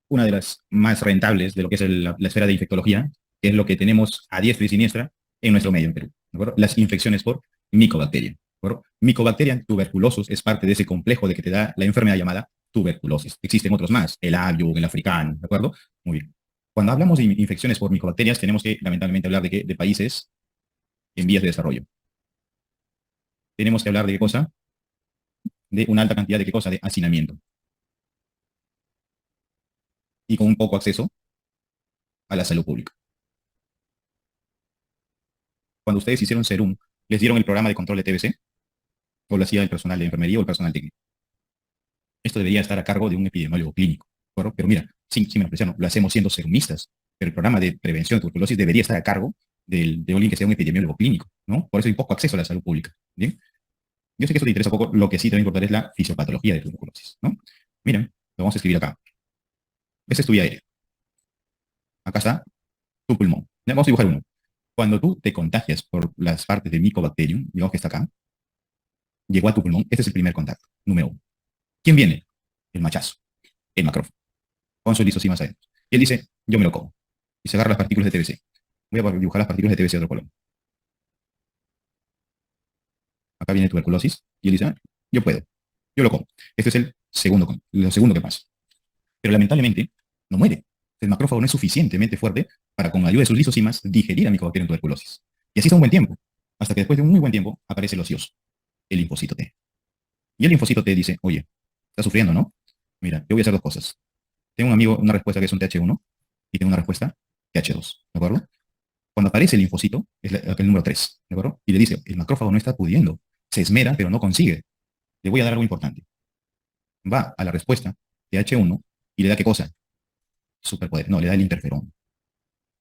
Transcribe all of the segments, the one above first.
una de las más rentables de lo que es la esfera de infectología, que es lo que tenemos a diestra y siniestra en nuestro medio en Perú, ¿de acuerdo? Las infecciones por micobacteria, ¿de acuerdo? Mycobacterium tuberculosis es parte de ese complejo de que te da la enfermedad llamada tuberculosis. Existen otros más, el avium, el africano, ¿de acuerdo? Muy bien. Cuando hablamos de infecciones por micobacterias, tenemos que lamentablemente hablar de, de países en vías de desarrollo. Tenemos que hablar de qué cosa, de una alta cantidad de qué cosa, de hacinamiento. Y con un poco acceso a la salud pública. Cuando ustedes hicieron Serum, ¿les dieron el programa de control de TBC? ¿O lo hacía el personal de enfermería o el personal técnico? Esto debería estar a cargo de un epidemiólogo clínico, ¿correcto? Pero mira, sin menospreciarlo, lo hacemos siendo serumistas, pero el programa de prevención de tuberculosis debería estar a cargo de alguien que sea un epidemiólogo clínico, ¿no? Por eso hay poco acceso a la salud pública, ¿bien? Yo sé que eso te interesa poco, lo que sí te va a importar es la fisiopatología de tuberculosis, ¿no? Miren, lo vamos a escribir acá. Esa es tu vía aérea. Acá está tu pulmón. Ya, vamos a dibujar uno. Cuando tú te contagias por las partes de Mycobacterium, digamos que está acá, llegó a tu pulmón, este es el primer contacto, número uno. ¿Quién viene? El machazo, el macrófago, con sus lisocimas adentro. Y él dice, yo me lo como. Y se agarra las partículas de TBC. Voy a dibujar las partículas de TBC de otro color. Acá viene tuberculosis. Y él dice, yo puedo, yo lo como. Este es lo segundo que pasa. Pero lamentablemente, no muere. El macrófago no es suficientemente fuerte para, con ayuda de sus lisocimas, digerir a Mycobacterium tuberculosis. Y así está un buen tiempo. Hasta que después de un muy buen tiempo, aparece el ocioso, el linfocito T. Y el linfocito T dice, oye, estás sufriendo, ¿no? Mira, yo voy a hacer dos cosas. Tengo un amigo, una respuesta que es un TH1 y tengo una respuesta TH2, ¿de acuerdo? Cuando aparece el linfocito, es el número 3, ¿de acuerdo? Y le dice, el macrófago no está pudiendo, se esmera, pero no consigue. Le voy a dar algo importante. Va a la respuesta TH1 y le da ¿qué cosa? Superpoder. No, le da el interferón.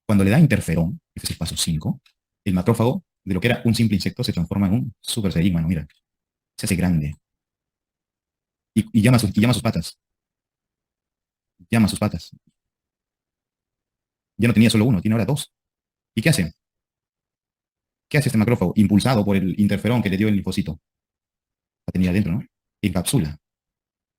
Cuando le da interferón, este es el paso 5, el macrófago, de lo que era un simple insecto, se transforma en un super serígmano, mira. Se hace grande. Y llama a sus patas. Llama a sus patas. Ya no tenía solo uno, tiene ahora dos. ¿Y qué hace? ¿Qué hace este macrófago? Impulsado por el interferón que le dio el linfocito. La tenía adentro, ¿no? Encapsula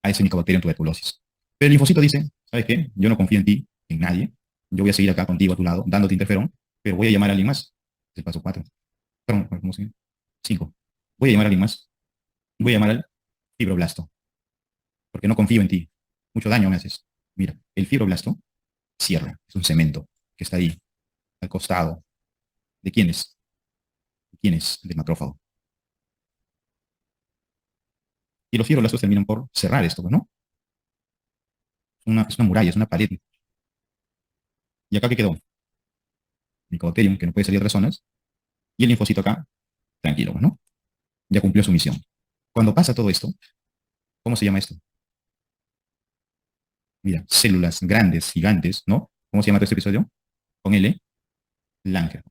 a ese Mycobacterium tuberculosis. Pero el linfocito dice, ¿sabes qué? Yo no confío en ti, en nadie. Yo voy a seguir acá contigo a tu lado, dándote interferón, pero voy a llamar a alguien más. Es el paso 4. Perdón, ¿cómo se llama? 5. Voy a llamar a alguien más. Voy a llamar al fibroblasto, porque no confío en ti. Mucho daño me haces. Mira, el fibroblasto cierra. Es un cemento que está ahí, al costado. ¿De quién es? ¿De quién es? Del macrófago. Y los fibroblastos terminan por cerrar esto, ¿no? Es una muralla, es una pared. ¿Y acá qué quedó? Mycobacterium, que no puede salir a otras zonas, y el linfocito acá, tranquilo, ¿no? Ya cumplió su misión. Cuando pasa todo esto, ¿cómo se llama esto? Mira, células grandes, gigantes, ¿no? ¿Cómo se llama todo este episodio? Con L, Langer.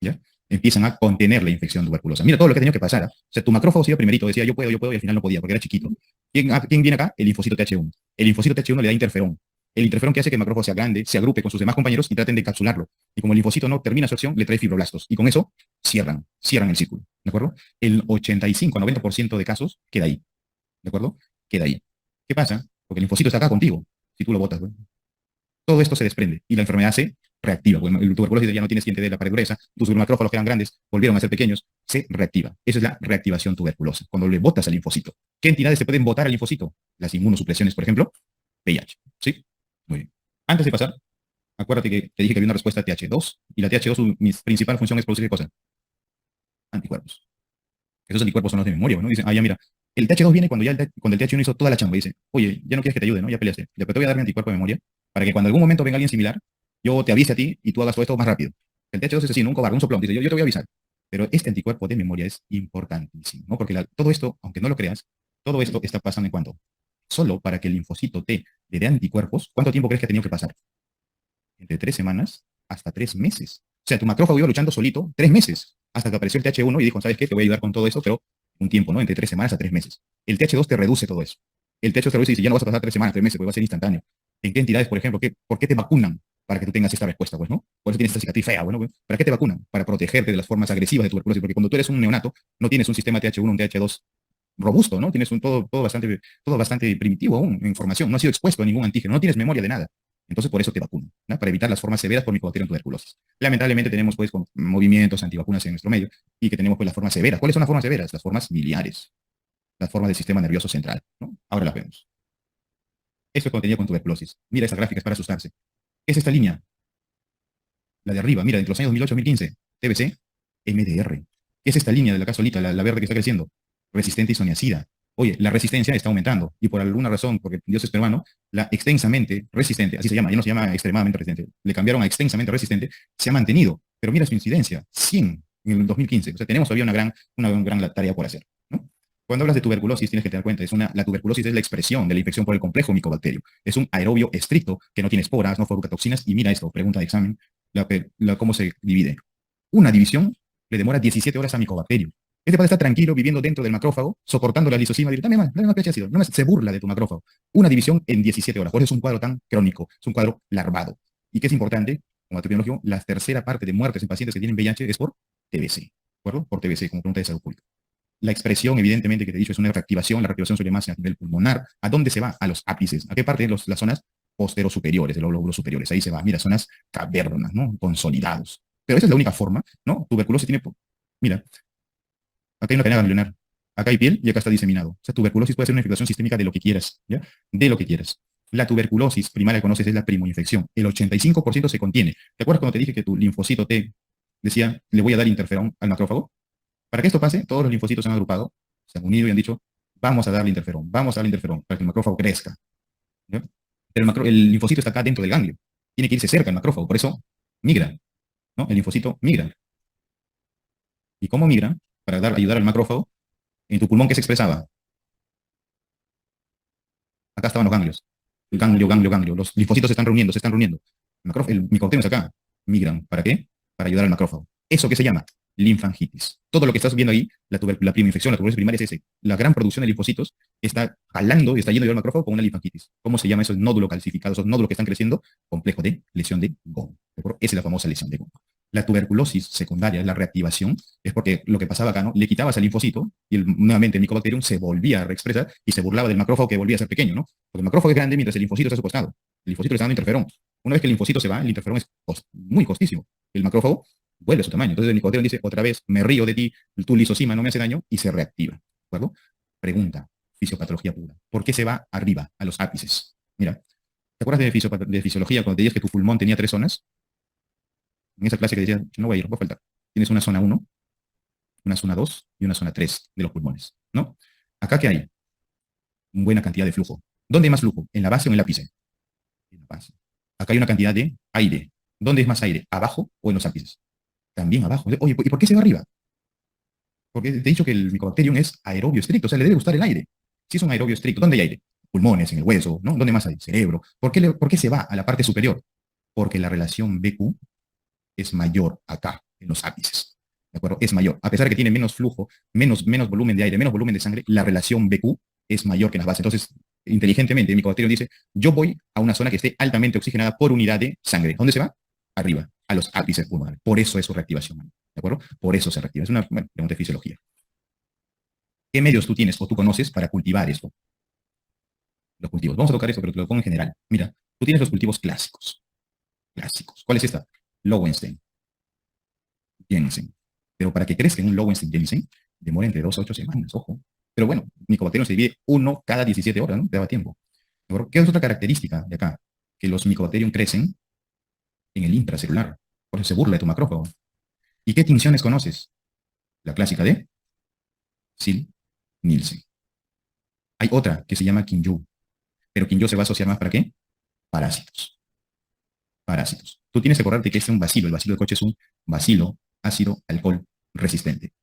¿Ya? Empiezan a contener la infección tuberculosa. Mira todo lo que ha tenido que pasar. ¿Eh? O sea, tu macrófago sido primerito, decía yo puedo, y al final no podía porque era chiquito. ¿Quién viene acá? El linfocito TH1. El linfocito TH1 le da interferón. El interferón que hace que el macrófago sea grande, se agrupe con sus demás compañeros y traten de encapsularlo. Y como el linfocito no termina su acción, le trae fibroblastos. Y con eso cierran el círculo. ¿De acuerdo? El 85 a 90% de casos queda ahí. ¿De acuerdo? Queda ahí. ¿Qué pasa? Porque el linfocito está acá contigo. Si tú lo botas, ¿no? Todo esto se desprende y la enfermedad se reactiva. Bueno, el tuberculosis ya no tienes quien te dé la pared gruesa, tus macrófagos que eran grandes volvieron a ser pequeños, se reactiva. Esa es la reactivación tuberculosa, cuando le botas al linfocito. ¿Qué entidades se pueden botar al linfocito? Las inmunosupresiones, por ejemplo, VIH. ¿Sí? Muy bien. Antes de pasar, acuérdate que te dije que había una respuesta TH2 y la TH2, su principal función es producir ¿qué cosa? Anticuerpos. Esos anticuerpos son los de memoria, ¿no? Dicen, ya mira, el TH2 viene cuando el TH1 hizo toda la chamba y dice, oye, ya no quieres que te ayude, ¿no? Ya peleaste. Ya, pero te voy a dar mi anticuerpo de memoria para que cuando algún momento venga alguien similar, yo te avise a ti y tú hagas todo esto más rápido. El TH2 es así, ¿no? Un cobarde, un soplón. Dice, yo te voy a avisar. Pero este anticuerpo de memoria es importantísimo, ¿no? Porque todo esto, aunque no lo creas, todo esto está pasando en cuanto. Solo para que el linfocito T le dé anticuerpos, ¿cuánto tiempo crees que ha tenido que pasar? Entre 3 semanas hasta 3 meses. O sea, tu macrófago iba luchando solito 3 meses, hasta que apareció el TH1 y dijo, ¿sabes qué? Te voy a ayudar con todo eso, pero un tiempo, ¿no? Entre 3 semanas a 3 meses. El TH2 te reduce todo eso. El TH2 te reduce y dice, ya no vas a pasar 3 semanas, 3 meses, porque va a ser instantáneo. ¿En qué entidades, por ejemplo, por qué te vacunan? Para que tú tengas esta respuesta, pues, ¿no? Por eso tienes esta cicatriz fea, bueno, pues, ¿para qué te vacunan? Para protegerte de las formas agresivas de tuberculosis, porque cuando tú eres un neonato, no tienes un sistema TH1, un TH2 robusto, ¿no? Tienes todo bastante primitivo aún en formación, no has sido expuesto a ningún antígeno, no tienes memoria de nada. Entonces, por eso te vacunan, ¿no? Para evitar las formas severas por Mycobacterium tuberculosis. Lamentablemente tenemos, pues, movimientos antivacunas en nuestro medio y que tenemos, pues, las formas severas. ¿Cuáles son las formas severas? Las formas miliares, las formas del sistema nervioso central, ¿no? Ahora las vemos. Esto es cuando tenía con tuberculosis. Mira estas gráficas para asustarse. ¿Qué es esta línea? La de arriba, mira, entre los años 2008-2015, TBC, MDR. ¿Qué es esta línea de la casolita, la verde que está creciendo? Resistente isoniazida. Oye, la resistencia está aumentando y por alguna razón, porque Dios es peruano, la extensamente resistente, así se llama, ya no se llama extremadamente resistente, le cambiaron a extensamente resistente, se ha mantenido. Pero mira su incidencia, 100 en el 2015. O sea, tenemos todavía una gran tarea por hacer, ¿no? Cuando hablas de tuberculosis, tienes que tener en cuenta, la tuberculosis es la expresión de la infección por el complejo micobacterio. Es un aerobio estricto que no tiene esporas, no fabrica toxinas. Y mira esto, pregunta de examen, cómo se divide. Una división le demora 17 horas a micobacterio. Este padre está tranquilo viviendo dentro del macrófago, soportando la lisosima, dice, dame más pH ácido. Se burla de tu macrófago. Una división en 17 horas. Por eso es un cuadro tan crónico, es un cuadro larvado. Y que es importante, como epidemiológico, la tercera parte de muertes en pacientes que tienen VIH es por TBC. ¿De acuerdo? Por TBC, como pregunta de salud pública. La expresión, evidentemente, que te he dicho, es una reactivación. La reactivación suele más a nivel pulmonar. ¿A dónde se va? A los ápices. ¿A qué parte de las zonas posterosuperiores, de los lóbulos superiores? Ahí se va. Mira, zonas cavernas, ¿no? Consolidados. Pero esa es la única forma, ¿no? Tuberculosis tiene, mira, acá hay una cadena ganglionar, acá hay piel y acá está diseminado. O sea, tuberculosis puede ser una infección sistémica de lo que quieras, ¿ya? De lo que quieras. La tuberculosis primaria que conoces es la primoinfección. El 85% se contiene. ¿Te acuerdas cuando te dije que tu linfocito T decía, le voy a dar interferón al macrófago? Para que esto pase, todos los linfocitos se han agrupado, se han unido y han dicho, vamos a darle interferón, para que el macrófago crezca, ¿ya? Pero el linfocito está acá dentro del ganglio. Tiene que irse cerca al macrófago, por eso migra, ¿no? El linfocito migra. ¿Y cómo migra? Para ayudar al macrófago. En tu pulmón, ¿qué se expresaba? Acá estaban los ganglios. El ganglio. Los linfocitos se están reuniendo. El micobacterio es acá. Migran. ¿Para qué? Para ayudar al macrófago. ¿Eso qué se llama? Linfangitis. Todo lo que estás viendo ahí, la primoinfección, la tuberculosis primaria es ese. La gran producción de linfocitos está jalando y está yendo al macrófago con una linfangitis. ¿Cómo se llama eso? Nódulo calcificado, esos nódulos que están creciendo, complejo de lesión de Gong. Esa es la famosa lesión de Gong. La tuberculosis secundaria, la reactivación, es porque lo que pasaba acá, ¿no? Le quitabas al linfocito y nuevamente el Mycobacterium se volvía a reexpresar y se burlaba del macrófago que volvía a ser pequeño, ¿no? Porque el macrófago es grande mientras el linfocito está a su costado. El linfocito le está dando interferón. Una vez que el linfocito se va, el interferón es muy costísimo. El macrófago vuelve a su tamaño. Entonces el Mycobacterium dice, otra vez, me río de ti, tu lisosima no me hace daño, y se reactiva. ¿De acuerdo? Pregunta, fisiopatología pura. ¿Por qué se va arriba, a los ápices? Mira, ¿te acuerdas de fisiología cuando te dices que tu pulmón tenía 3 zonas? En esa clase que decía, no voy a ir, voy a faltar. Tienes una zona 1, una zona 2 y una zona 3 de los pulmones, ¿no? Acá, ¿qué hay? Una buena cantidad de flujo. ¿Dónde hay más flujo? ¿En la base o en el ápice? En la base. Acá hay una cantidad de aire. ¿Dónde es más aire? ¿Abajo o en los ápices? También abajo. Oye, ¿y por qué se va arriba? Porque te he dicho que el Mycobacterium es aerobio estricto, o sea, le debe gustar el aire. Si es un aerobio estricto, ¿dónde hay aire? Pulmones, en el hueso, ¿no? ¿Dónde más hay? Cerebro. ¿Por qué se va a la parte superior? Porque la relación BQ es mayor acá, en los ápices. ¿De acuerdo? Es mayor. A pesar de que tiene menos flujo, menos volumen de aire, menos volumen de sangre, la relación BQ es mayor que en las bases. Entonces, inteligentemente, el Mycobacterium dice, yo voy a una zona que esté altamente oxigenada por unidad de sangre. ¿Dónde se va? Arriba, a los ápices pulmonares. Por eso es su reactivación. ¿De acuerdo? Por eso se reactiva. Es una pregunta de fisiología. ¿Qué medios tú tienes o tú conoces para cultivar esto? Los cultivos. Vamos a tocar esto, pero te lo pongo en general. Mira, tú tienes los cultivos clásicos. Clásicos. ¿Cuál es esta? Lowenstein. Jensen. Pero para que crezca un Lowenstein Jensen, demora entre 2 a 8 semanas, ojo. Pero bueno, Mycobacterium se divide uno cada 17 horas, ¿no? Te daba tiempo. ¿Qué es otra característica de acá? Que los Mycobacterium crecen en el intracelular. Por eso se burla de tu macrófago. ¿Y qué tinciones conoces? La clásica de Sil-Nielsen. Hay otra que se llama Kinju. Pero Kinju se va a asociar más para qué? Parásitos. Parásitos. Tú tienes que acordarte que este es un bacilo. El bacilo de Koch es un bacilo ácido alcohol resistente.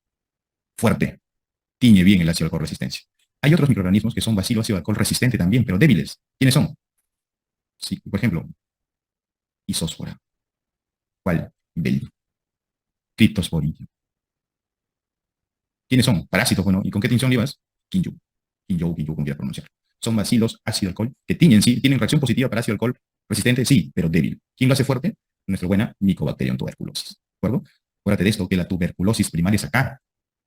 Fuerte. Tiñe bien el ácido alcohol resistencia. Hay otros microorganismos que son bacilo ácido alcohol resistente también, pero débiles. ¿Quiénes son? Sí, por ejemplo, isósfora. ¿Cuál? Beli. Cryptosporidium. ¿Quiénes son? Parásitos, bueno. ¿Y con qué tinción llevas? Kinju. Kinju, como quieras pronunciar. Son bacilos ácido alcohol que tiñen, sí, tienen reacción positiva para ácido alcohol resistente, sí, pero débil. ¿Quién lo hace fuerte? Nuestra buena Mycobacterium tuberculosis. ¿De acuerdo? Acuérdate de esto, que la tuberculosis primaria es acá.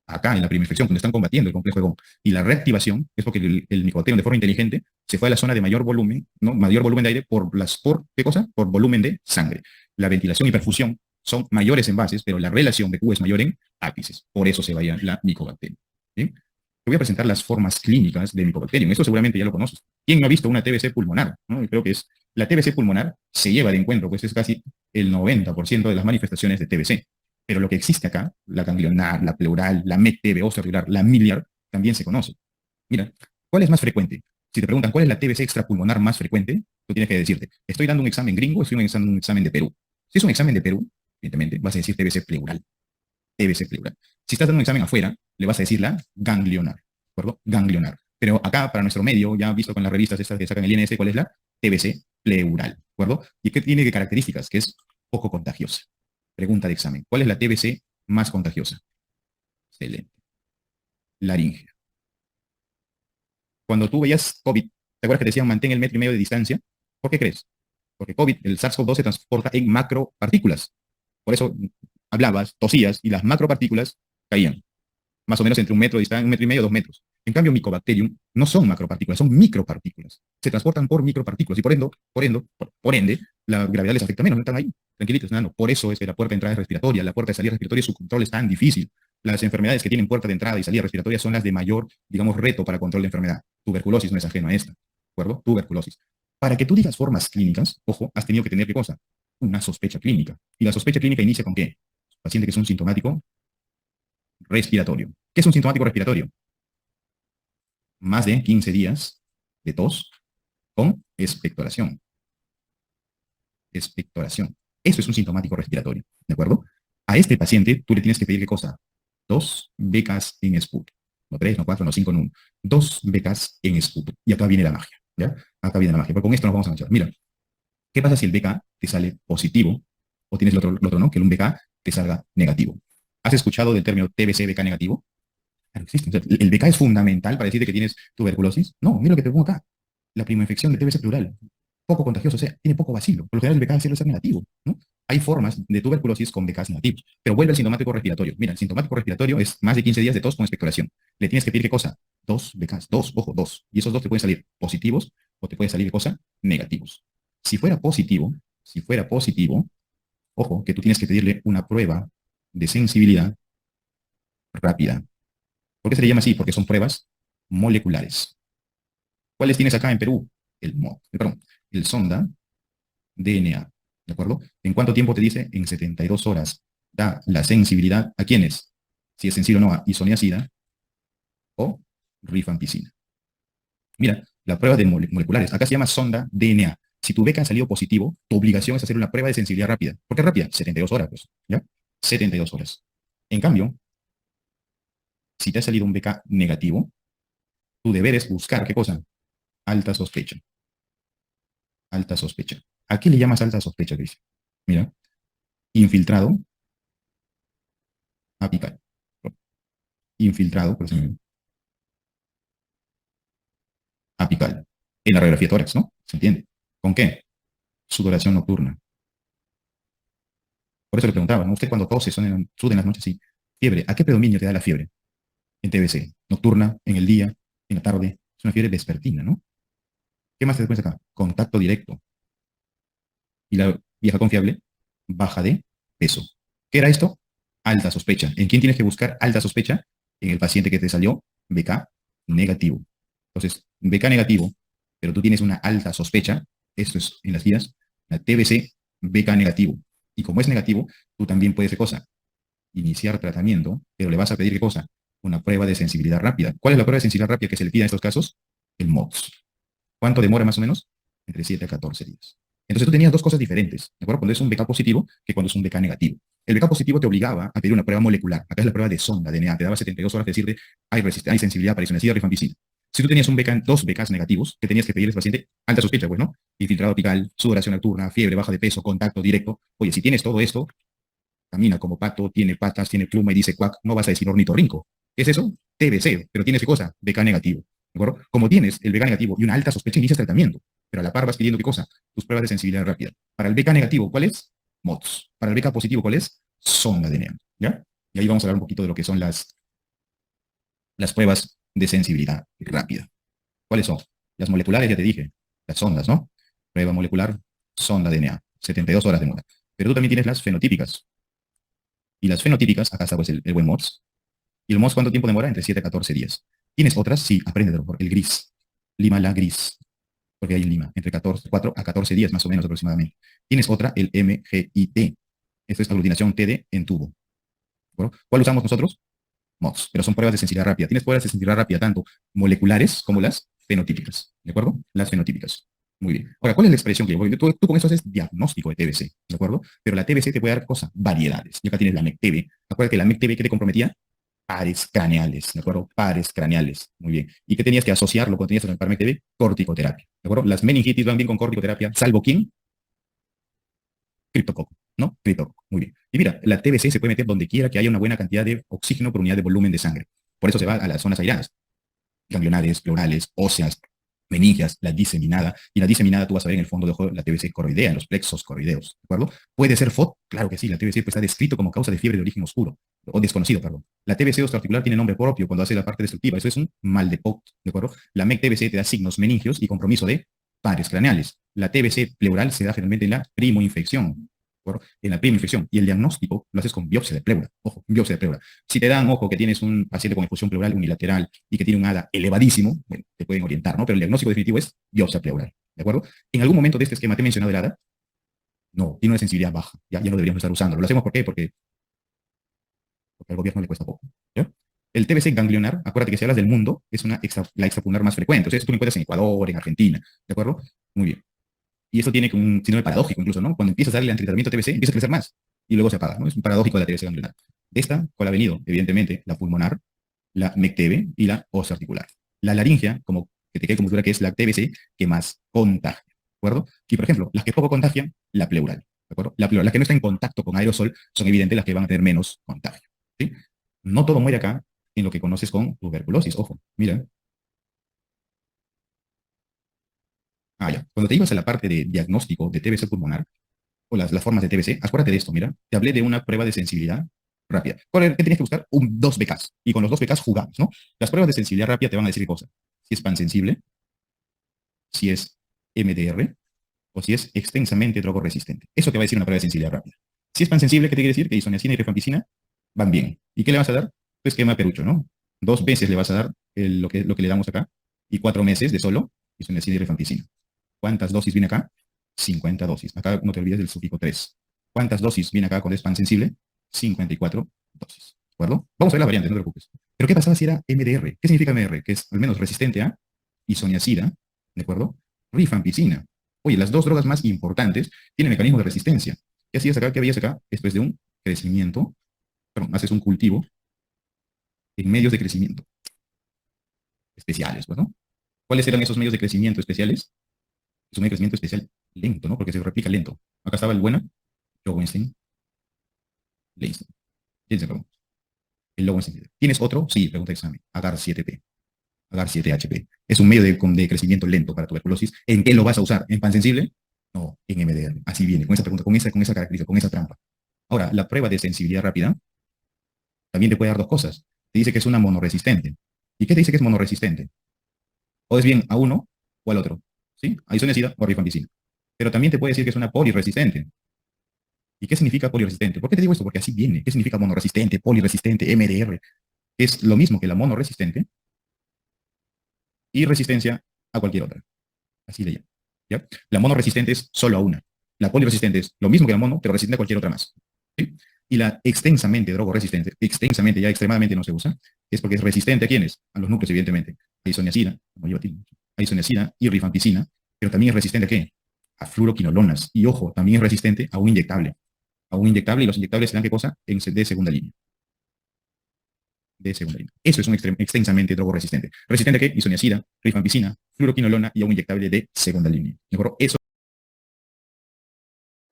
acá en la primera infección, cuando están combatiendo el complejo de Gong. Y la reactivación es porque el Mycobacterium de forma inteligente se fue a la zona de mayor volumen, ¿no? Mayor volumen de aire por ¿qué cosa? Por volumen de sangre. La ventilación y perfusión son mayores en bases, pero la relación de Q es mayor en ápices. Por eso se vaya la Mycobacterium. ¿Bien? Te voy a presentar las formas clínicas de Mycobacterium. Esto seguramente ya lo conoces. ¿Quién no ha visto una TBC pulmonar? ¿No? Creo que es la TBC pulmonar se lleva de encuentro, pues es casi el 90% de las manifestaciones de TBC. Pero lo que existe acá, la ganglionar, la pleural, la MET-TB celular, la miliar, también se conoce. Mira, ¿cuál es más frecuente? Si te preguntan cuál es la TBC extrapulmonar más frecuente, tú tienes que decirte, ¿estoy dando un examen gringo o estoy dando un examen de Perú? Si es un examen de Perú, evidentemente, vas a decir TBC pleural. TBC pleural. Si estás dando un examen afuera, le vas a decir la ganglionar. ¿De acuerdo? Ganglionar. Pero acá, para nuestro medio, ya visto con las revistas estas que sacan el INS, ¿cuál es la TBC pleural? ¿De acuerdo? ¿Y qué tiene de características? Que es poco contagiosa. Pregunta de examen. ¿Cuál es la TBC más contagiosa? Excelente. Laringe. Cuando tú veías COVID, ¿te acuerdas que te decían mantén el 1,5 metros de distancia? ¿Por qué crees? Porque COVID, el SARS-CoV-2 se transporta en macropartículas. Por eso hablabas, tosías y las macropartículas caían. Más o menos entre 1 metro de distancia, 1,5 metros, 2 metros. En cambio, Mycobacterium no son macropartículas, son micropartículas. Se transportan por micropartículas y por ende, la gravedad les afecta menos, no están ahí, tranquilitos, nada. Por eso es que la puerta de entrada es respiratoria, la puerta de salida respiratoria, su control es tan difícil. Las enfermedades que tienen puerta de entrada y salida respiratoria son las de mayor, digamos, reto para control de enfermedad. Tuberculosis no es ajeno a esta, ¿de acuerdo? Tuberculosis. Para que tú digas formas clínicas, ojo, has tenido que tener ¿qué cosa? Una sospecha clínica. Y la sospecha clínica inicia con ¿qué? Paciente que es un sintomático respiratorio. ¿Qué es un sintomático respiratorio? Más de 15 días de tos con expectoración. Expectoración. Eso es un sintomático respiratorio, ¿de acuerdo? A este paciente tú le tienes que pedir ¿qué cosa? 2 becas en SPUT. No 3, no 4, no 5, no 1. 2 becas en SPUT. Y acá viene la magia, ¿ya? Acá viene la magia. Pero con esto nos vamos a enganchar. Mira, ¿qué pasa si el BK te sale positivo? O tienes el otro ¿no? Que un BK te salga negativo. ¿Has escuchado del término TBC BK negativo? Claro, existe. O sea, ¿el BK es fundamental para decirte que tienes tuberculosis? No, mira lo que te pongo acá. La primoinfección de TBC pleural. Poco contagioso, o sea, tiene poco vacilo. Por lo general el BK suele ser negativo, ¿no? Hay formas de tuberculosis con BKs negativos. Pero vuelve al sintomático respiratorio. Mira, el sintomático respiratorio es más de 15 días de tos con expectoración. Le tienes que pedir ¿qué cosa? 2 BKs. Ojo, 2. Y esos 2 te pueden salir positivos o te pueden salir ¿qué cosa? Negativos. Si fuera positivo, ojo, que tú tienes que pedirle una prueba de sensibilidad rápida. ¿Por qué se le llama así? Porque son pruebas moleculares. ¿Cuáles tienes acá en Perú? El sonda DNA. ¿De acuerdo? ¿En cuánto tiempo te dice? En 72 horas. Da la sensibilidad a quiénes. Si es sensible o no a isoniazida o rifampicina. Mira, la prueba de moleculares. Acá se llama sonda DNA. Si tu beca ha salido positivo, tu obligación es hacer una prueba de sensibilidad rápida. ¿Por qué rápida? 72 horas, pues. ¿Ya? 72 horas. En cambio, si te ha salido un beca negativo, tu deber es buscar, ¿qué cosa? Alta sospecha. Alta sospecha. ¿A qué le llamas alta sospecha, Cristian? Mira, infiltrado apical. Infiltrado, por ejemplo, apical. En la radiografía tórax, ¿no? ¿Se entiende? ¿Con qué? Sudoración nocturna. Por eso le preguntaba, ¿no? Usted cuando tose, suda en las noches, sí. Fiebre. ¿A qué predominio te da la fiebre? En TBC. Nocturna, en el día, en la tarde. Es una fiebre vespertina, ¿no? ¿Qué más te das acá? Contacto directo. Y la vieja confiable, baja de peso. ¿Qué era esto? Alta sospecha. ¿En quién tienes que buscar alta sospecha? En el paciente que te salió BK negativo. Entonces, BK negativo, pero tú tienes una alta sospecha, esto es en las guías, la TBC BK negativo. Y como es negativo, tú también puedes, ¿qué cosa? Iniciar tratamiento, pero le vas a pedir, ¿qué cosa? Una prueba de sensibilidad rápida. ¿Cuál es la prueba de sensibilidad rápida que se le pide en estos casos? El MOX. ¿Cuánto demora más o menos? Entre 7 a 14 días. Entonces tú tenías dos cosas diferentes, ¿de acuerdo? Cuando es un BK positivo que cuando es un BK negativo. El BK positivo te obligaba a pedir una prueba molecular. Acá es la prueba de sonda, DNA. Te daba 72 horas de decirte, hay sensibilidad para isoniazida, rifampicina. Si tú tenías dos BKs negativos, que tenías que pedirle al paciente alta sospecha, pues, ¿no? Infiltrado apical, sudoración nocturna, fiebre, baja de peso, contacto directo. Oye, si tienes todo esto, camina como pato, tiene patas, tiene pluma y dice cuac, no vas a decir ornitorrinco. ¿Qué es eso? TBC, pero tienes qué cosa? BK negativo. ¿De acuerdo? Como tienes el BK negativo y una alta sospecha, inicias tratamiento. Pero a la par vas pidiendo qué cosa? Tus pruebas de sensibilidad rápida. Para el BK negativo, ¿cuál es? MOTS. Para el BK positivo, ¿cuál es? Sonda de DNA. ¿Ya? Y ahí vamos a hablar un poquito de lo que son las las pruebas de sensibilidad rápida. ¿Cuáles son? Las moleculares, ya te dije, las sondas, ¿no? Prueba molecular, sonda DNA, 72 horas demora. Pero tú también tienes las fenotípicas. Y las fenotípicas, acá está pues el buen MODS. ¿Y el MODS cuánto tiempo demora? Entre 7 a 14 días. ¿Tienes otras? Sí, apréndetelo, por el gris. Lima la gris, porque hay en Lima, entre 4 a 14 días más o menos aproximadamente. Tienes otra, el MGIT. Esto es aglutinación TD en tubo. ¿De acuerdo? ¿Cuál usamos nosotros? MODS, pero son pruebas de sensibilidad rápida. Tienes pruebas de sensibilidad rápida tanto moleculares como las fenotípicas, ¿de acuerdo? Las fenotípicas. Muy bien. Ahora, ¿cuál es la expresión que yo voy? Tú con eso haces diagnóstico de TBC, ¿de acuerdo? Pero la TBC te puede dar cosas, variedades. Y acá tienes la MEC-TB. Acuérdate que la MEC-TB que te comprometía pares craneales, ¿de acuerdo? Pares craneales, muy bien. ¿Y qué tenías que asociarlo cuando tenías el par MEC-TB? Corticoterapia, ¿de acuerdo? Las meningitis van bien con corticoterapia, salvo quién, criptococo, ¿no? Criptococo, muy bien. Y mira, la TBC se puede meter donde quiera que haya una buena cantidad de oxígeno por unidad de volumen de sangre. Por eso se va a las zonas airadas, ganglionares, pleurales, óseas, meningias, la diseminada. Y la diseminada tú vas a ver en el fondo de ojo la TBC coroidea, en los plexos coroideos, ¿de acuerdo? ¿Puede ser FOD? Claro que sí, la TBC pues, está descrito como causa de fiebre de origen oscuro, o desconocido, perdón. La TBC osteoarticular tiene nombre propio cuando hace la parte destructiva, eso es un mal de Poct, ¿de acuerdo? La MEC-TBC te da signos meningios y compromiso de pares craneales. La TBC pleural se da generalmente en la primoinfección, en la prima infección. Y el diagnóstico lo haces con biopsia de pleura. Ojo, biopsia de pleura. Si te dan, ojo, que tienes un paciente con efusión pleural unilateral y que tiene un ADA elevadísimo, bueno, te pueden orientar, ¿no? Pero el diagnóstico definitivo es biopsia pleural, ¿de acuerdo? En algún momento de este esquema te he mencionado el ADA. No, tiene una sensibilidad baja. Ya no deberíamos estar usándolo. ¿Lo hacemos por qué? Porque al gobierno le cuesta poco. ¿Ya? El TBC ganglionar, acuérdate que si hablas del mundo, es la extrapulmonar más frecuente. O sea, eso tú lo encuentras en Ecuador, en Argentina, ¿de acuerdo? Muy bien. Y eso tiene un síndrome paradójico incluso, ¿no? Cuando empiezas a darle antitratamiento TBC, empieza a crecer más y luego se apaga, ¿no? Es un paradójico de la TBC ganglionar. De esta, ¿cuál ha venido? Evidentemente, la pulmonar, la MECTB y la osteoarticular. La laringea, como que te quede como figura que es la TBC que más contagia, ¿de acuerdo? Y, por ejemplo, las que poco contagian, la pleural, ¿de acuerdo? La pleural, las que no están en contacto con aerosol, son evidentes las que van a tener menos contagio, ¿sí? No todo muere acá en lo que conoces con tuberculosis, ojo, mira. Ya. Cuando te ibas a la parte de diagnóstico de TBC pulmonar, o las formas de TBC, acuérdate de esto, mira, te hablé de una prueba de sensibilidad rápida. ¿Qué tenías que buscar? Un 2BKs. Y con los 2BKs jugamos, ¿no? Las pruebas de sensibilidad rápida te van a decir qué cosa. Si es pansensible, si es MDR, o si es extensamente drogoresistente. Eso te va a decir una prueba de sensibilidad rápida. Si es pansensible, ¿qué te quiere decir? Que isoniazida y rifampicina van bien. ¿Y qué le vas a dar? Tu esquema perucho, ¿no? 2 veces le vas a dar lo que le damos acá, y 4 meses de solo isoniazida y rifampicina. ¿Cuántas dosis viene acá? 50 dosis. Acá no te olvides del sufijo 3. ¿Cuántas dosis viene acá con pan sensible? 54 dosis. ¿De acuerdo? Vamos a ver las variantes, no te preocupes. Pero ¿qué pasaba si era MDR? ¿Qué significa MDR? Que es al menos resistente a isoniazida, ¿de acuerdo? Rifampicina. Oye, las dos drogas más importantes tienen mecanismos de resistencia. ¿Qué hacías acá? ¿Qué veías acá? Esto es de un crecimiento, perdón, haces un cultivo en medios de crecimiento especiales, pues, ¿no? ¿Cuáles eran esos medios de crecimiento especiales? Es un crecimiento especial lento, ¿no? Porque se replica lento. Acá estaba el bueno, Lowenstein, Leinstein. Jensen, perdón. El Lowenstein. ¿Tienes otro? Sí, pregunta de examen. Agar 7P. Agar 7HP. Es un medio de crecimiento lento para tuberculosis. ¿En qué lo vas a usar? ¿En pan sensible? No, en MDR. Así viene, con esa pregunta, con esa característica, con esa trampa. Ahora, la prueba de sensibilidad rápida también te puede dar dos cosas. Te dice que es una monoresistente. ¿Y qué te dice que es monoresistente? O es bien a uno o al otro. ¿Sí? A isoniazida o a rifampicina. Pero también te puede decir que es una poliresistente. ¿Y qué significa poliresistente? ¿Por qué te digo esto? Porque así viene. ¿Qué significa monoresistente, poliresistente, MDR? Es lo mismo que la monoresistente y resistencia a cualquier otra. Así le llaman. ¿Ya? La monoresistente es solo a una. La poliresistente es lo mismo que la mono, pero resistente a cualquier otra más. ¿Sí? Y la extensamente drogoresistente, extensamente ya extremadamente no se usa, es porque es resistente a quiénes? A los núcleos, evidentemente. A isoniazida, a isoniazida y rifampicina, pero también es resistente a qué? A fluoroquinolonas. Y ojo, también es resistente a un inyectable. A un inyectable, y los inyectables serán qué cosa? De segunda línea. De segunda línea. Eso es un extensamente drogoresistente. ¿Resistente a qué? Isoniazida, rifampicina, fluoroquinolona y a un inyectable de segunda línea. ¿De acuerdo? Eso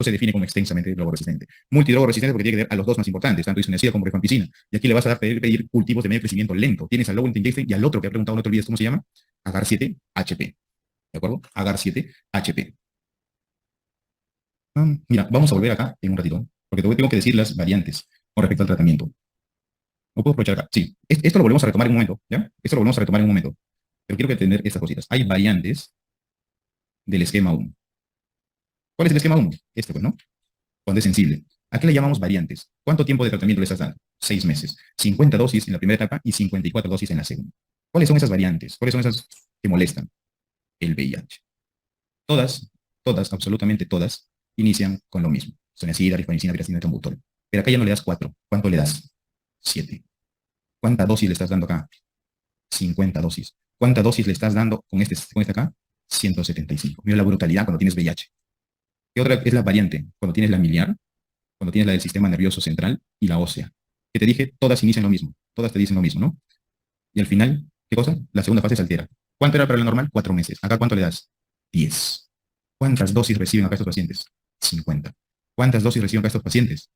se define como extensamente drogoresistente. Multidrogoresistente porque tiene que ver a los dos más importantes, tanto isoniazida como rifampicina. Y aquí le vas a pedir cultivos de medio crecimiento lento. Tienes al Lowenstein y al otro que he preguntado, no te olvides cómo se llama, Agar 7HP. ¿De acuerdo? Agar 7HP. Mira, vamos a volver acá en un ratito, porque tengo que decir las variantes con respecto al tratamiento. O puedo aprovechar acá. Sí, esto lo volvemos a retomar en un momento, ¿ya? Esto lo volvemos a retomar en un momento. Pero quiero que tener estas cositas. Hay variantes del esquema 1. ¿Cuál es el esquema 1? Este, pues, ¿no? Cuando es sensible. ¿A qué le llamamos variantes? ¿Cuánto tiempo de tratamiento le estás dando? 6 meses. 50 dosis en la primera etapa y 54 dosis en la segunda. ¿Cuáles son esas variantes? ¿Cuáles son esas que molestan? El VIH. Todas, todas, absolutamente todas, inician con lo mismo. Isoniazida, rifampicina, piracina, etombutol. Pero acá ya no le das 4. ¿Cuánto le das? 7. ¿Cuánta dosis le estás dando acá? 50 dosis. ¿Cuánta dosis le estás dando con este acá? 175. Mira la brutalidad cuando tienes VIH. ¿Qué otra es la variante? Cuando tienes la miliar, cuando tienes la del sistema nervioso central y la ósea. Que te dije, todas inician lo mismo. Todas te dicen lo mismo, ¿no? Y al final, ¿qué cosa? La segunda fase se altera. ¿Cuánto era para la normal? 4 meses. ¿Acá cuánto le das? 10. ¿Cuántas dosis reciben acá estos pacientes? 50. ¿Cuántas dosis reciben acá estos pacientes?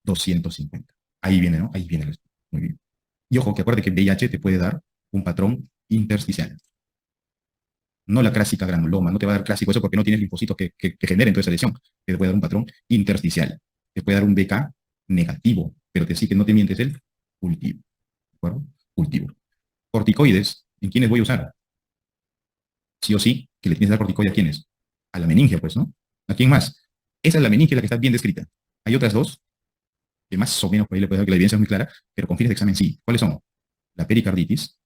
250. Ahí viene, ¿no? Ahí viene. Muy bien. Y ojo, que acuérdate que VIH te puede dar un patrón intersticial. No la clásica granuloma, no te va a dar clásico eso porque no tienes linfocitos que generen toda esa lesión. Te puede dar un patrón intersticial. Te puede dar un BK negativo, pero sí que no te mientes el cultivo. ¿De acuerdo? Cultivo. Corticoides, ¿en quiénes voy a usar? Sí o sí, que le tienes que dar corticoide a quiénes. A la meninge, pues, ¿no? ¿A quién más? Esa es la meninge la que está bien descrita. Hay otras dos, que más o menos por ahí le puedo decir que la evidencia es muy clara, pero con fines de examen sí. ¿Cuáles son? La pericarditis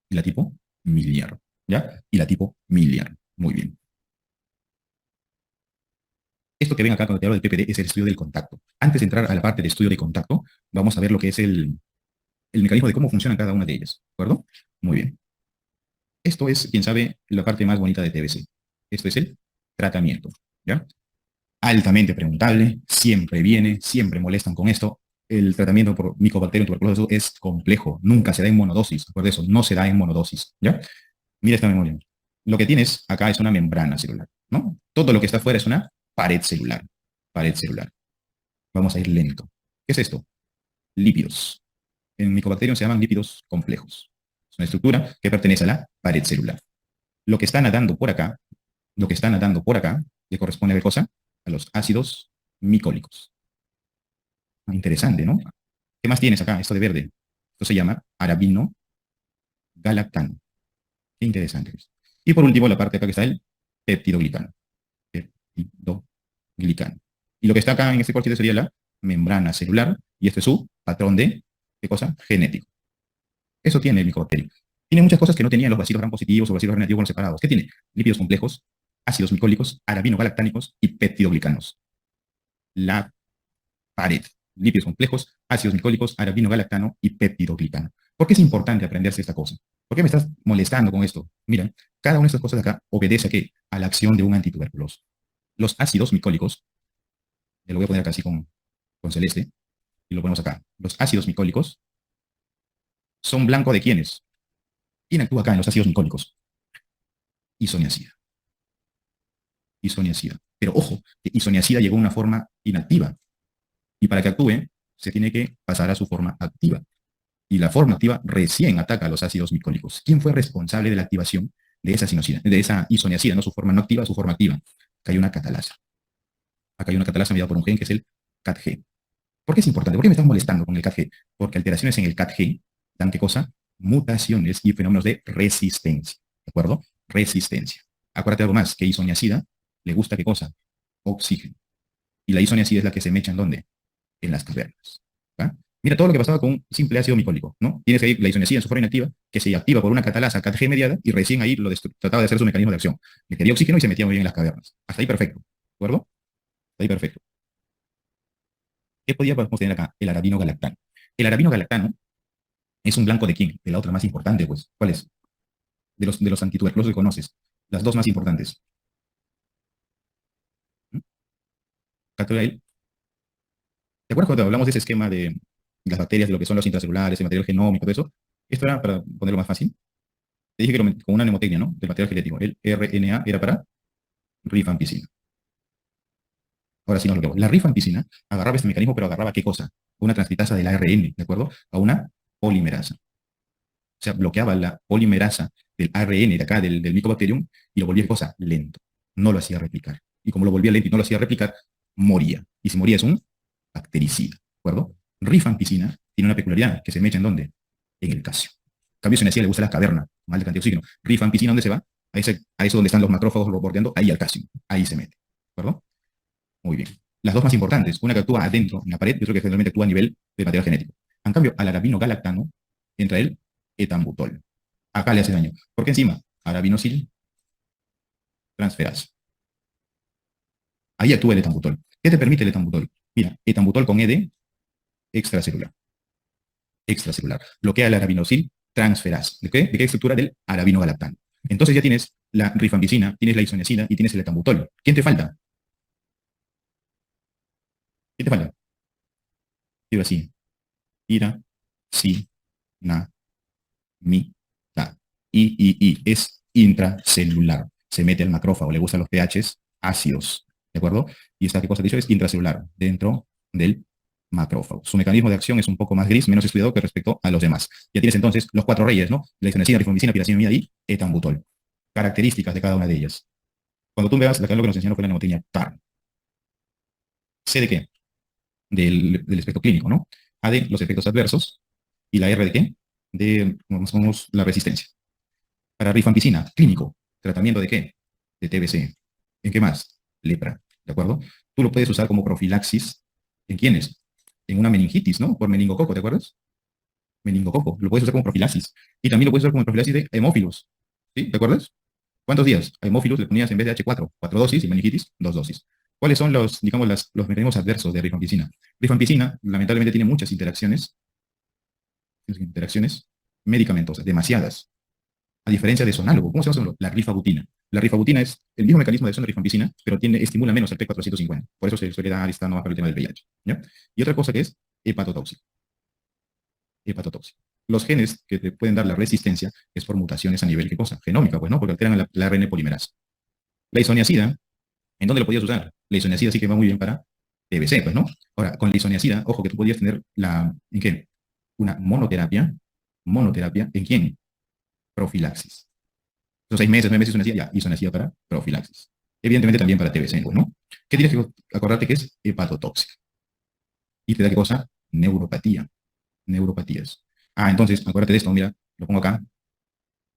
y la tipo miliar. ¿Ya? Y la tipo miliar. Muy bien. Esto que ven acá cuando te hablo del PPD es el estudio del contacto. Antes de entrar a la parte de estudio de contacto, vamos a ver lo que es el mecanismo de cómo funciona cada una de ellas. ¿De acuerdo? Muy bien. Esto es, quien sabe, la parte más bonita de TBC. Esto es el tratamiento. ¿Ya? Altamente preguntable, siempre viene, siempre molestan con esto. El tratamiento por Mycobacterium tuberculosis es complejo, nunca se da en monodosis. Recuerda eso, no se da en monodosis. ¿Ya? Mira esta memoria. Lo que tienes acá es una membrana celular, ¿no? Todo lo que está afuera es una pared celular. Pared celular. Vamos a ir lento. ¿Qué es esto? Lípidos. En Mycobacterium se llaman lípidos complejos. Es una estructura que pertenece a la pared celular. Lo que está nadando por acá, lo que está nadando por acá, le corresponde a qué cosa? A los ácidos micólicos. Interesante, ¿no? ¿Qué más tienes acá? Esto de verde. Esto se llama arabino galactano. Qué interesante. Y por último, la parte de acá que está el peptidoglicano. Peptidoglicano. Y lo que está acá en este cuartito sería la membrana celular, y este es su patrón de, ¿qué cosa? Genético. Eso tiene el micobacterio. Tiene muchas cosas que no tenían los bacilos gram positivos o bacilos gram negativos separados. ¿Qué tiene? Lípidos complejos, ácidos micólicos, arabinogalactánicos y peptidoglicanos. La pared. Lípidos complejos, ácidos micólicos, arabinogalactano y peptidoglicano. ¿Por qué es importante aprenderse esta cosa? ¿Por qué me estás molestando con esto? Mira, cada una de estas cosas de acá obedece a qué? A la acción de un antituberculoso. Los ácidos micólicos, te lo voy a poner acá así con celeste, y lo ponemos acá. Los ácidos micólicos son blanco de quiénes. ¿Quién actúa acá en los ácidos micólicos? Isoniazida. Isoniazida. Pero ojo, que isoniazida llegó a una forma inactiva. Y para que actúe, se tiene que pasar a su forma activa. Y la forma activa recién ataca a los ácidos micólicos. ¿Quién fue responsable de la activación de esa isoniazida, no su forma no activa, su forma activa? Acá hay una catalasa. Acá hay una catalasa mediada por un gen que es el CATG. ¿Por qué es importante? ¿Por qué me estás molestando con el CATG? Porque alteraciones en el CATG dan ¿qué cosa? Mutaciones y fenómenos de resistencia. ¿De acuerdo? Resistencia. Acuérdate algo más, que isoniazida le gusta ¿qué cosa? Oxígeno. Y la isoniazida es la que se mecha ¿en dónde? En las cavernas. ¿Va? Mira todo lo que pasaba con un simple ácido micólico, ¿no? Tienes ahí la isoniazida en su forma inactiva, que se activa por una catalasa CATG mediada, y recién ahí trataba de hacer su mecanismo de acción. Le quería oxígeno y se metía muy bien en las cavernas. Hasta ahí perfecto. ¿De acuerdo? Hasta ahí perfecto. ¿Qué podíamos tener acá? El arabino galactano. El arabino galactano es un blanco de quién? De la otra más importante, pues. ¿Cuál es? De los antituberculosos que conoces. Las dos más importantes. ¿Mm? Catriel. ¿Te acuerdas cuando hablamos de ese esquema de las bacterias, de lo que son los intracelulares, el material genómico, todo eso? Esto era, para ponerlo más fácil, te dije que con una mnemotecnia, ¿no? Del material genético. El RNA era para rifampicina. Ahora sí nos lo quedó. La rifampicina agarraba este mecanismo, pero agarraba ¿qué cosa? Una transcriptasa del ARN, ¿de acuerdo? A una polimerasa. O sea, bloqueaba la polimerasa del ARN de acá, del Mycobacterium, y lo volvía ¿qué cosa? Lento. No lo hacía replicar. Y como lo volvía lento y no lo hacía replicar, moría. Y si moría es un bactericida, ¿de acuerdo? Rifampicina tiene una peculiaridad, que se mecha ¿en dónde? En el calcio. En cambio, isoniazida le gusta la caverna, con alta cantidad de oxígeno. Rifampicina, ¿dónde se va? A eso donde están los macrófagos bordeando, ahí al calcio. Ahí se mete. ¿De acuerdo? Muy bien. Las dos más importantes, una que actúa adentro, en la pared, y otra que generalmente actúa a nivel de material genético. En cambio, al arabinogalactano entra el etambutol. Acá le hace daño. Porque encima, arabinosil transferasa. Ahí actúa el etambutol. ¿Qué te permite el etambutol? Mira, etambutol con ED extracelular. Extracelular. Bloquea el arabinosil transferasa. ¿De qué? ¿De qué estructura? Del arabinogalactano. Entonces ya tienes la rifampicina, tienes la isoniazida y tienes el etambutol. ¿Quién te falta? ¿Quién te falta? Digo así. Ira, si, na, mi, ta. I. Es intracelular. Se mete al macrófago, le gustan los pHs ácidos. ¿De acuerdo? Y esta, ¿qué cosa he dicho? Es intracelular, dentro del macrófago. Su mecanismo de acción es un poco más gris, menos estudiado que respecto a los demás. Ya tienes entonces los cuatro reyes, ¿no? La isoniazida, rifampicina, piracinamida y etambutol. Características de cada una de ellas. Cuando tú veas, lo que nos enseñaron fue la nemotecnia TAR. ¿C de qué? Del aspecto clínico, ¿no? A de los efectos adversos. ¿Y la R de qué? De, vamos, la resistencia. Para rifampicina, clínico. ¿Tratamiento de qué? De TBC. ¿En qué más? Lepra. ¿De acuerdo? Tú lo puedes usar como profilaxis. ¿En quiénes? En una meningitis, ¿no? Por meningococo, ¿te acuerdas? Meningococo. Lo puedes usar como profilaxis. Y también lo puedes usar como profilaxis de hemófilos. ¿Sí? ¿Te acuerdas? ¿Cuántos días? A hemófilos le ponías en vez de H4, 4 dosis y meningitis, 2 dosis. ¿Cuáles son los, digamos, los mecanismos adversos de rifampicina? Rifampicina, lamentablemente, tiene muchas interacciones medicamentosas, demasiadas. A diferencia de su análogo. ¿Cómo se llama? La rifabutina. La rifabutina es el mismo mecanismo de acción de rifampicina, pero estimula menos el P450. Por eso se suele dar esta nueva para el tema del VIH. ¿Ya? Y otra cosa que es hepatotóxico. Hepatotóxico. Los genes que te pueden dar la resistencia es por mutaciones a nivel, ¿qué cosa? Genómica, pues, ¿no? Porque alteran la ARN polimerasa. La isoniazida, ¿en dónde lo podías usar? La isoniazida sí que va muy bien para TBC, pues, ¿no? Ahora, con la isoniazida, ojo que tú podías tener ¿en qué? Una monoterapia. ¿Monoterapia en quién? Profilaxis. Son 6 meses, 9 meses, isoniazida para profilaxis. Evidentemente también para TBC, pues, ¿no? ¿Qué tienes que acordarte que es hepatotóxica? ¿Y te da qué cosa? Neuropatía. Neuropatías. Entonces, acuérdate de esto, mira, lo pongo acá.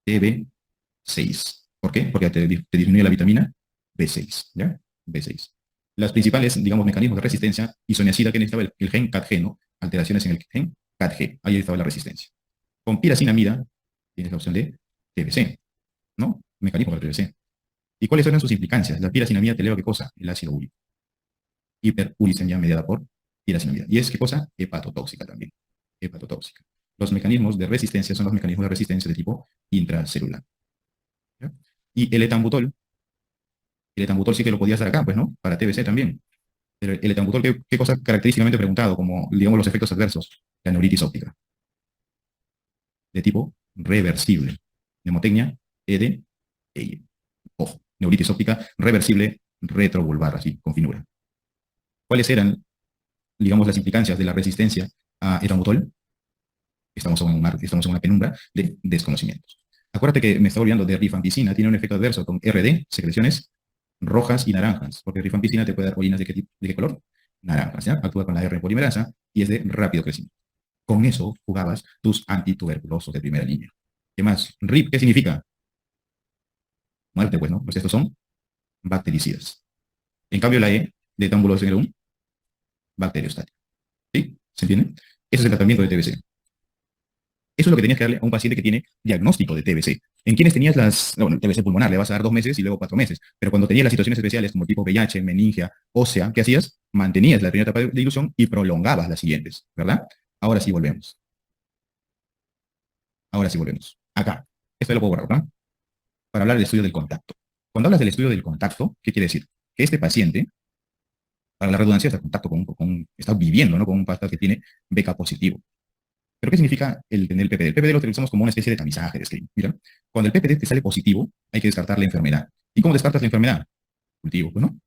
TB6. ¿Por qué? Porque te disminuye la vitamina B6, ¿ya? B6. Las principales, digamos, mecanismos de resistencia, isoniazida que necesitaba el gen CATG, ¿no? Alteraciones en el gen CATG. Ahí estaba la resistencia. Con piracinamida, tienes la opción de TBC, ¿no? Mecanismo para TBC. ¿Y cuáles eran sus implicancias? La piracinamida te eleva ¿qué cosa? El ácido úrico. Hiperuricemia mediada por piracinamida. Y es ¿qué cosa? Hepatotóxica también. Hepatotóxica. Los mecanismos de resistencia son los mecanismos de resistencia de tipo intracelular. ¿Ya? Y el etambutol sí que lo podías dar acá, pues, ¿no? Para TBC también. Pero el etambutol, ¿qué cosa característicamente preguntado? Como, digamos, los efectos adversos. La neuritis óptica. De tipo reversible. Nemotecnia, ED, EI. Ojo, neuritis óptica reversible retrovulvar, así, con finura. ¿Cuáles eran, digamos, las implicancias de la resistencia a etambutol? Estamos en una penumbra de desconocimientos. Acuérdate que me estaba olvidando de rifampicina, tiene un efecto adverso con RD, secreciones rojas y naranjas, porque rifampicina te puede dar orinas de qué color? Naranjas, ¿ya? Actúa con la R polimerasa y es de rápido crecimiento. Con eso jugabas tus antituberculosos de primera línea. ¿Qué más? RIP, ¿qué significa? Muerte, pues, ¿no? Pues estos son bactericidas. En cambio, la E de támbulos en un bacteriostático. ¿Sí? ¿Se entiende? Ese es el tratamiento de TBC. Eso es lo que tenías que darle a un paciente que tiene diagnóstico de TBC. ¿En quiénes tenías bueno, el TBC pulmonar? Le vas a dar 2 meses y luego 4 meses. Pero cuando tenías las situaciones especiales como tipo VIH, meningia, ósea, ¿qué hacías? Mantenías la primera etapa de ilusión y prolongabas las siguientes, ¿verdad? Ahora sí volvemos. Ahora sí volvemos. Acá. Esto lo puedo borrar, ¿verdad? Para hablar del estudio del contacto. Cuando hablas del estudio del contacto, ¿qué quiere decir? Que este paciente, para la redundancia, está en contacto está viviendo, ¿no? Con un paciente que tiene BK positivo. ¿Pero qué significa el tener el PPD? El PPD lo utilizamos como una especie de tamizaje de screening. Mira, cuando el PPD te sale positivo, hay que descartar la enfermedad. ¿Y cómo descartas la enfermedad? Cultivo, pues, ¿no?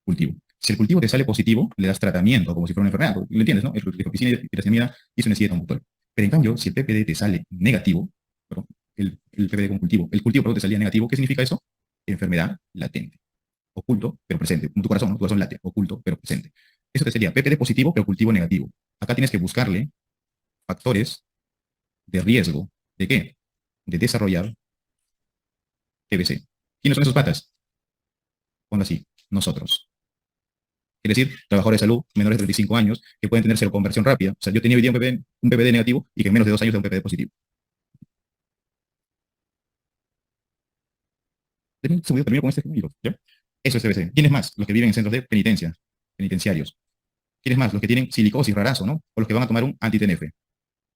Cultivo. Si el cultivo te sale positivo, le das tratamiento como si fuera una enfermedad. ¿Lo entiendes, no? Rifampicina, piracinamida, isoniazida, etambutol. Pero en cambio, si el PPD te sale negativo, perdón, el PPD con cultivo, el cultivo perdón, te salía negativo, ¿qué significa eso? Enfermedad latente. Oculto, pero presente. Como tu corazón, ¿no? Tu corazón late. Oculto, pero presente. Eso te sería PPD positivo, pero cultivo negativo. Acá tienes que buscarle factores de riesgo. ¿De qué? De desarrollar TBC. ¿Quiénes son esos patas? Ponlo así, nosotros. Quiere decir, trabajadores de salud menores de 35 años que pueden tener seroconversión rápida. O sea, yo tenía hoy día un PPD negativo y que en menos de 2 años da un PPD positivo. Un segundo, termino con este ejemplo, ¿ya? Eso es TBC. ¿Quiénes más? Los que viven en centros de penitencia, penitenciarios. ¿Quiénes más? Los que tienen silicosis rarazo, ¿no? O los que van a tomar un anti-TNF.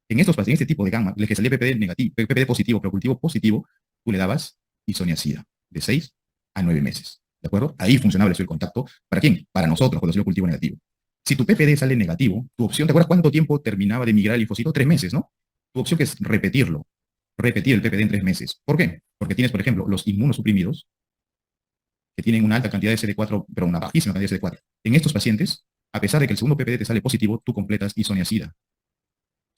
En este tipo de gamma, les que salía PPD negativo, PPD positivo, pero cultivo positivo, tú le dabas isoniazida de 6 a 9 meses. ¿De acuerdo? Ahí funcionaba el estudio del contacto. ¿Para quién? Para nosotros, cuando salió cultivo negativo. Si tu PPD sale negativo, tu opción, ¿te acuerdas cuánto tiempo terminaba de migrar el linfocito? 3 meses, ¿no? Tu opción que es repetirlo. Repetir el PPD en 3 meses. ¿Por qué? Porque tienes, por ejemplo, los inmunosuprimidos que tienen una alta cantidad de CD4, pero una bajísima cantidad de CD4. En estos pacientes, a pesar de que el segundo PPD te sale positivo, tú completas isoniazida.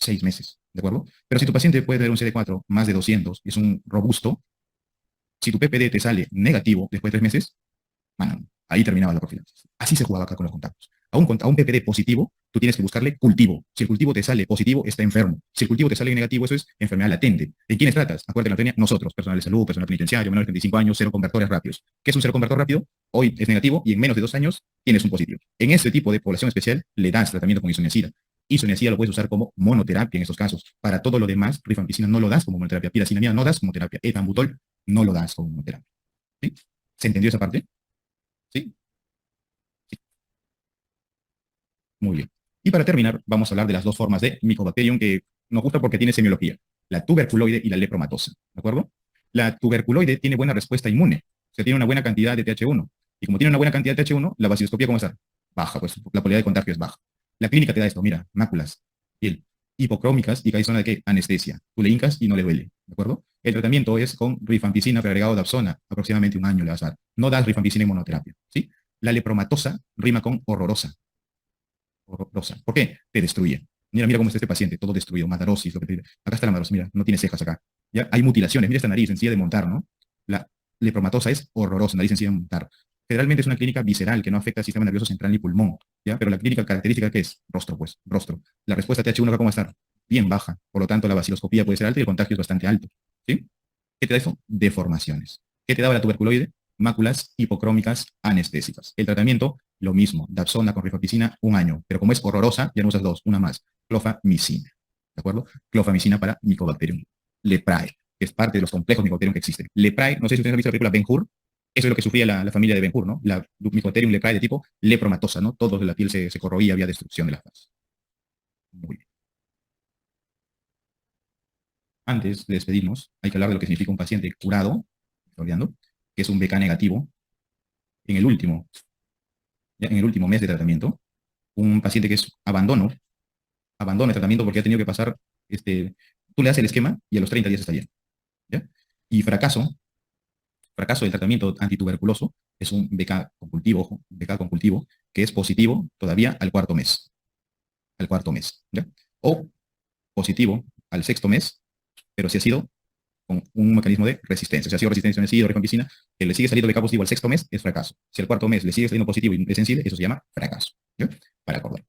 6 meses, ¿de acuerdo? Pero si tu paciente puede tener un CD4 más de 200 y es un robusto, si tu PPD te sale negativo después de 3 meses, bueno, ahí terminaba la profilaxis. Así se jugaba acá con los contactos. A un PPD positivo, tú tienes que buscarle cultivo. Si el cultivo te sale positivo, está enfermo. Si el cultivo te sale negativo, eso es enfermedad latente. ¿De quiénes tratas? Acuérdate, la tenía nosotros, personal de salud, personal penitenciario, menores de 35 años, seroconvertores rápidos. ¿Qué es un seroconvertor rápido? Hoy es negativo y en menos de 2 años tienes un positivo. En este tipo de población especial le das tratamiento con isoniazida. Isoniazida lo puedes usar como monoterapia en estos casos. Para todo lo demás, rifampicina no lo das como monoterapia. Piracinamida no das como terapia. Etambutol no lo das como monoterapia. ¿Sí? ¿Se entendió esa parte? ¿Sí? Muy bien. Y para terminar, vamos a hablar de las dos formas de Mycobacterium que nos gusta porque tiene semiología, la tuberculoide y la lepromatosa, ¿de acuerdo? La tuberculoide tiene buena respuesta inmune, o sea, tiene una buena cantidad de TH1. Y como tiene una buena cantidad de TH1, la baciloscopía, ¿cómo está? Baja, pues la probabilidad de contagio es baja. La clínica te da esto, mira, máculas, piel, hipocrómicas y que hay zona de qué? Anestesia. Tú le hincas y no le duele, ¿de acuerdo? El tratamiento es con rifampicina preagregado de Dapsona, aproximadamente un año le vas a dar. No das rifampicina en monoterapia, ¿sí? La lepromatosa rima con horrorosa, horrorosa. ¿Por qué? Te destruye. Mira, mira cómo está este paciente, todo destruido, matarosis, lo que te... Acá está la matarosis, mira, no tiene cejas acá. ¿Ya? Hay mutilaciones, mira esta nariz, sencilla de montar, ¿no? La lepromatosa es horrorosa, nariz sencilla de montar. Generalmente es una clínica visceral que no afecta al sistema nervioso central ni pulmón, ¿ya? Pero la clínica característica que es rostro, pues, rostro. La respuesta TH1 acá, ¿cómo va a estar? Bien baja, por lo tanto la baciloscopía puede ser alta y el contagio es bastante alto, ¿sí? ¿Qué te da eso? Deformaciones. ¿Qué te daba la tuberculoide? Máculas hipocrómicas anestésicas. El tratamiento, lo mismo, Dapsona con rifampicina, un año. Pero como es horrorosa, ya no usas dos, una más. Clofamicina. ¿De acuerdo? Clofamicina para Mycobacterium leprae, que es parte de los complejos Mycobacterium que existen. Leprae, no sé si ustedes han visto la película Ben-Hur, eso es lo que sufría la familia de Ben-Hur, ¿no? La Mycobacterium leprae de tipo lepromatosa, ¿no? Todo de la piel se corroía, había destrucción de las fases. Muy bien. Antes de despedirnos, hay que hablar de lo que significa un paciente curado, estoy olvidando, que es un BK negativo, en el último, ya en el último mes de tratamiento, un paciente que es abandona el tratamiento porque ha tenido que pasar, tú le das el esquema y a los 30 días está bien, ¿ya? Y fracaso del tratamiento antituberculoso es un BK con cultivo, ojo, BK con cultivo, que es positivo todavía al cuarto mes, ¿ya? O positivo al sexto mes, pero si ha sido con un mecanismo de resistencia. Si ha sido resistencia a rifampicina, que le sigue saliendo BK positivo al sexto mes, es fracaso. Si al cuarto mes le sigue saliendo positivo y es sensible, eso se llama fracaso, ¿ya? Para acordar.